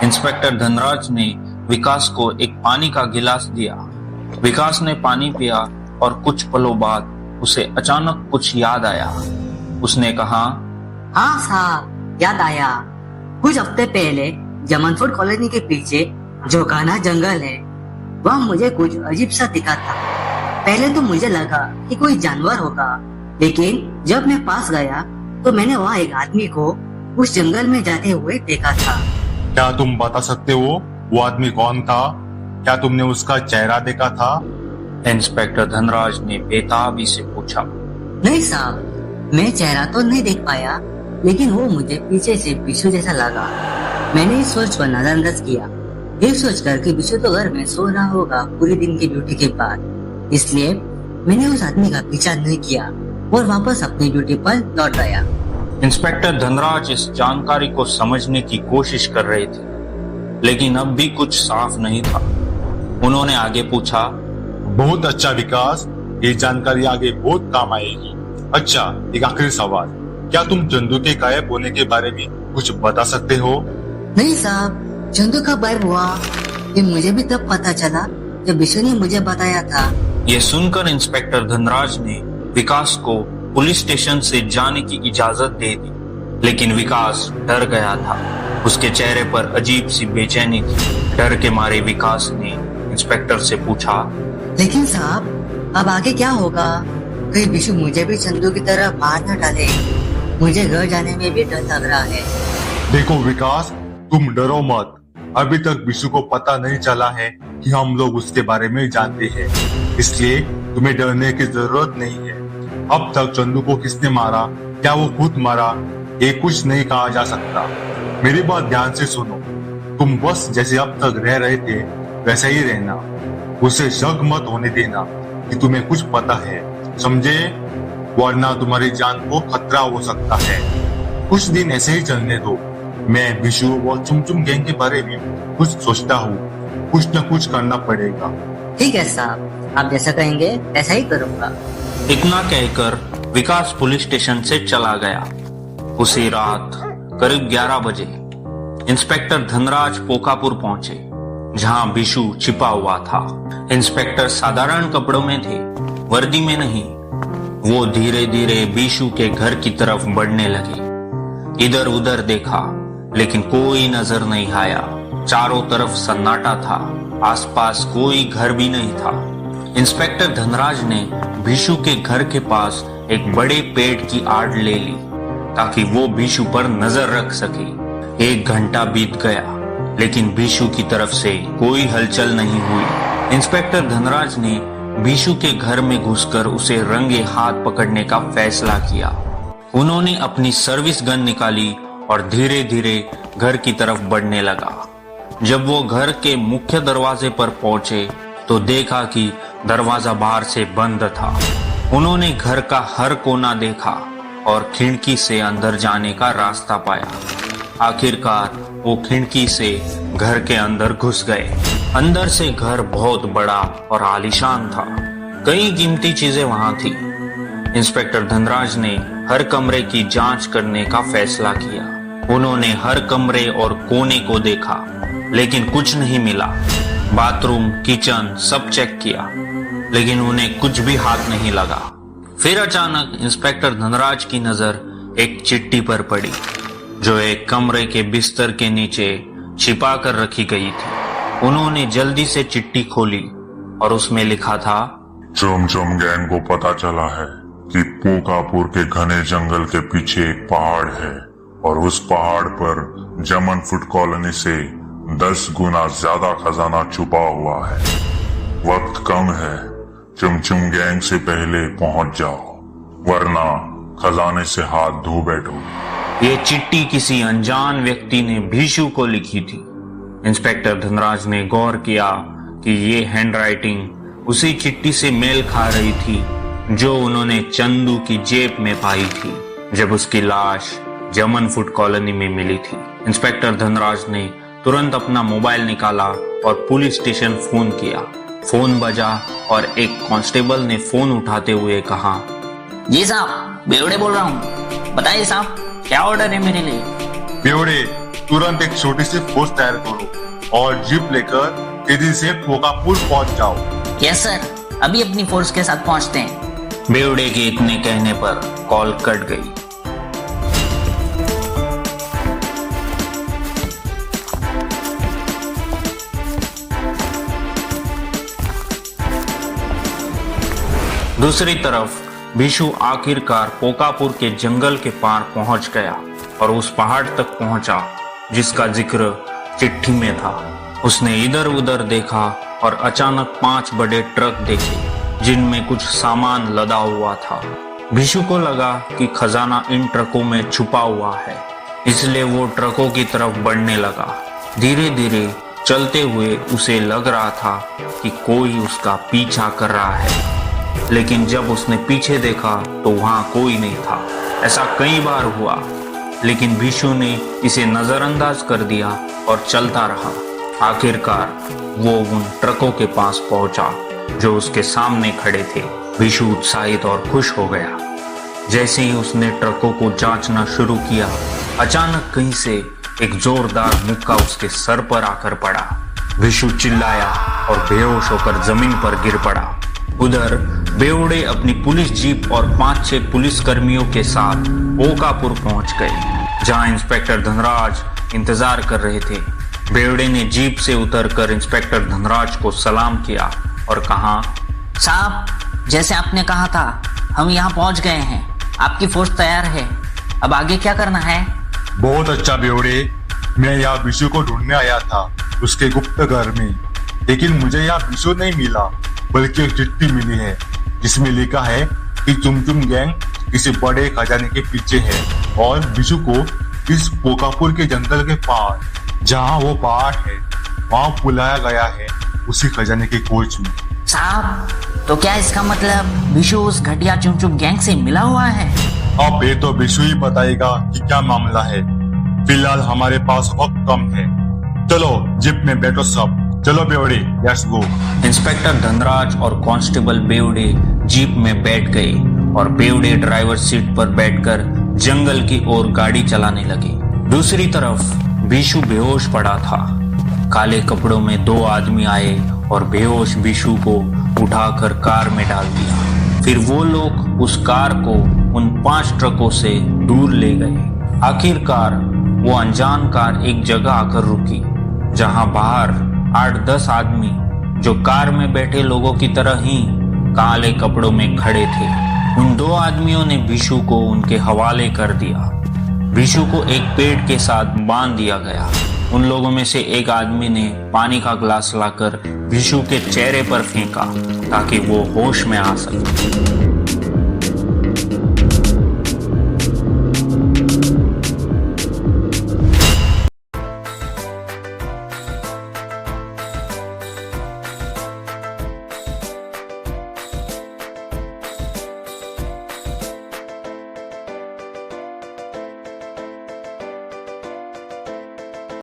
Inspector Dhanraj ने विकास को एक पानी का गिलास दिया। विकास ने पानी पिया और कुछ पलों बाद उसे अचानक कुछ याद आया। उसने कहा, हाँ साहब, याद आया। कुछ हफ्ते पहले जमनपुर कॉलोनी के पीछे जो घना जंगल है, वहाँ मुझे कुछ अजीब सा दिखा था। पहले तो मुझे लगा कि कोई जानवर होगा, लेकिन जब मैं पास गया तो मैंने वहाँ एक आदमी को उस जंगल में जाते हुए देखा था। क्या तुम बता सकते हो वो आदमी कौन था? क्या तुमने उसका चेहरा देखा था? इंस्पेक्टर धनराज ने बेताबी से पूछा। नहीं साहब, मैं चेहरा तो नहीं देख पाया, लेकिन वो मुझे पीछे से बिशु जैसा लगा। मैंने इस सोच पर नजरअंदाज किया, ये सोचकर कि बिशु तो घर में सो रहा होगा पूरे दिन की ड्यूटी के बाद। इसलिए मैंने उस आदमी का पीछा नहीं किया और वापस अपनी ड्यूटी पर लौट गया। इंस्पेक्टर धनराज इस जानकारी को समझने की कोशिश कर रहे थे, लेकिन अब भी कुछ साफ नहीं था। उन्होंने आगे पूछा, बहुत अच्छा विकास, ये जानकारी आगे बहुत काम आएगी। अच्छा, एक आखिरी सवाल, क्या तुम चंदू के गायब होने के बारे में कुछ बता सकते हो? नहीं साहब, चंदू कब गायब हुआ ये मुझे भी तब पता चला जब बिशु ने मुझे बताया था। ये सुनकर इंस्पेक्टर धनराज ने विकास को पुलिस स्टेशन से जाने की इजाजत दे दी, लेकिन विकास डर गया था। उसके चेहरे पर अजीब सी बेचैनी थी। डर के मारे विकास ने इंस्पेक्टर से पूछा, लेकिन साहब, अब आगे क्या होगा? कहीं बिशु मुझे भी चंदू की तरह बाहर न डाले। मुझे घर जाने में भी डर लग रहा है। देखो विकास, तुम डरो मत। अभी तक बिशु को पता नहीं चला है कि हम लोग उसके बारे में जानते हैं, इसलिए तुम्हें डरने की जरूरत नहीं है। अब तक चंदू को किसने मारा, क्या वो खुद मारा, ये कुछ नहीं कहा जा सकता। मेरी बात ध्यान से सुनो, तुम बस जैसे अब तक रह रहे थे वैसे ही रहना। उसे शक मत होने देना कि तुम्हें कुछ पता है, समझे? वरना तुम्हारी जान को खतरा हो सकता है। कुछ दिन ऐसे ही चलने दो। मैं बिशु और चुमचुम गैंग के बारे में कुछ सोचता हूँ। कुछ न कुछ करना पड़ेगा। ठीक है साहब, आप जैसा कहेंगे ऐसा ही करूँगा। इतना कहकर विकास पुलिस स्टेशन से चला गया। उसी रात करीब 11 बजे इंस्पेक्टर धनराज पोकापुर पहुंचे, जहां बिशु छिपा हुआ था। इंस्पेक्टर साधारण कपड़ों में थे, वर्दी में नहीं। वो धीरे धीरे बिशु के घर की तरफ बढ़ने लगे। इधर उधर देखा, लेकिन कोई नजर नहीं आया। चारों तरफ सन्नाटा था, आसपास कोई घर भी नहीं था। इंस्पेक्टर धनराज ने बिशु के घर के पास एक बड़े पेड़ की आड़ ले ली, ताकि वो बिशु पर नजर रख सके। 1 घंटा बीत गया, लेकिन बिशु की तरफ से कोई हलचल नहीं हुई। इंस्पेक्टर धनराज ने बिशु के घर में घुसकर उसे रंगे हाथ पकड़ने का फैसला किया। उन्होंने अपनी सर्विस गन निकाली और धीरे धीरे घर की तरफ बढ़ने लगा। जब वो घर के मुख्य दरवाजे पर पहुंचे तो देखा कि दरवाजा बाहर से बंद था। उन्होंने घर का हर कोना देखा और खिड़की से अंदर जाने का रास्ता पाया। आखिरकार वो खिड़की से घर के अंदर घुस गए। अंदर से घर बहुत बड़ा और आलीशान था। कई कीमती चीजें वहां थी। इंस्पेक्टर धनराज ने हर कमरे की जांच करने का फैसला किया। उन्होंने हर कमरे और कोने को देखा, लेकिन कुछ नहीं मिला। बाथरूम, किचन सब चेक किया, लेकिन उन्हें कुछ भी हाथ नहीं लगा। फिर अचानक इंस्पेक्टर धनराज की नजर एक चिट्ठी पर पड़ी, जो एक कमरे के बिस्तर के नीचे छिपा कर रखी गई थी। उन्होंने जल्दी से चिट्ठी खोली और उसमें लिखा था, चुमचुम गैंग को पता चला है कि पोकापुर के घने जंगल के पीछे एक पहाड़ है और उस पहाड़ पर जमन फुट कॉलोनी से 10 गुना ज्यादा खजाना छुपा हुआ है। वक्त कम है, चुमचुम गैंग से पहले पहुंच जाओ, वरना खजाने से हाथ धो बैठो। ये चिट्ठी किसी अनजान व्यक्ति ने बिशु को लिखी थी। इंस्पेक्टर धनराज ने गौर किया कि ये हैंडराइटिंग उसी चिट्ठी से मेल खा रही थी जो उन्होंने चंदू की जेब में पाई थी जब उसकी लाश जमन फुट कॉलोनी में मिली थी। इंस्पेक्टर धनराज ने तुरंत अपना मोबाइल निकाला और पुलिस स्टेशन फोन किया। फोन बजा और एक कांस्टेबल ने फोन उठाते हुए कहा, जी साहब, बेवड़े बोल रहा हूँ। बताइए साहब, क्या ऑर्डर है मेरे लिए? बेवड़े, तुरंत एक छोटी सी फोर्स तैयार करो और जीप लेकर तेजी से पोकापुर पहुंच जाओ। यस सर, अभी अपनी फोर्स के साथ पहुंचते हैं। बेवड़े के इतने कहने पर कॉल कट गई। दूसरी तरफ भीशु आखिरकार पोकापुर के जंगल के पार पहुंच गया और उस पहाड़ तक पहुंचा जिसका जिक्र चिट्ठी में था। उसने इधर उधर देखा और अचानक 5 बड़े ट्रक देखे जिनमें कुछ सामान लदा हुआ था। भीशु को लगा कि खजाना इन ट्रकों में छुपा हुआ है, इसलिए वो ट्रकों की तरफ बढ़ने लगा। धीरे धीरे चलते हुए उसे लग रहा था कि कोई उसका पीछा कर रहा है, लेकिन जब उसने पीछे देखा तो वहां कोई नहीं था। ऐसा कई बार हुआ, लेकिन भीशु ने इसे नजरअंदाज कर दिया और चलता रहा। आखिरकार वो उन ट्रकों के पास पहुंचा जो उसके सामने खड़े थे। भीशु उत्साहित और खुश हो गया। जैसे ही उसने ट्रकों को जांचना शुरू किया, अचानक कहीं से एक जोरदार मुक्का उसके सर पर आकर पड़ा। भीशु चिल्लाया और बेहोश होकर जमीन पर गिर पड़ा। उधर बेवड़े अपनी पुलिस जीप और 5-6 पुलिस कर्मियों के साथ पोकापुर पहुंच गए, जहां इंस्पेक्टर धनराज इंतजार कर रहे थे। बेवड़े ने जीप से उतरकर इंस्पेक्टर धनराज को सलाम किया और कहा, साहब, जैसे आपने कहा था, हम यहाँ पहुंच गए हैं। आपकी फोर्स तैयार है। अब आगे क्या करना है? बहुत अच्छा बेवड़े, मैं यहाँ विशु को ढूंढने आया था उसके गुप्त घर में, लेकिन मुझे यहाँ विशु नहीं मिला, बल्कि एक चिट्ठी मिली है जिसमें लिखा है कि चुमचुम गैंग किसी बड़े खजाने के पीछे है और विशु को इस पोकापुर के जंगल के पार, जहाँ वो पहाड़ है, वहाँ बुलाया गया है उसी खजाने की खोज में। साहब, तो क्या इसका मतलब विशु उस घटिया चुमचुम गैंग से मिला हुआ है? अब ये तो विशु ही बताएगा कि क्या मामला है। फिलहाल हमारे पास वक्त कम है। चलो जीप में बैठो सब। चलो बेवड़े, लेट्स गो। इंस्पेक्टर धनराज और कांस्टेबल बेवड़े जीप में बैठ गए और बेवड़े ड्राइवर सीट पर बैठकर जंगल की ओर गाड़ी चलाने लगे। दूसरी तरफ भीशु बेहोश पड़ा था। काले कपड़ों में 2 आदमी आए और बेहोश भीशु को उठाकर कार में डाल दिया। फिर वो लोग उस कार को उन 5 ट्रकों से दूर ले गए। आखिरकार वो अनजान कार एक जगह आकर रुकी, जहां बाहर 8-10 आदमी जो कार में बैठे लोगों की तरह ही काले कपड़ों में खड़े थे। उन 2 आदमियों ने भीशु को उनके हवाले कर दिया। भीशु को एक पेड़ के साथ बांध दिया गया। उन लोगों में से एक आदमी ने पानी का ग्लास लाकर भीशु के चेहरे पर फेंका ताकि वो होश में आ सके।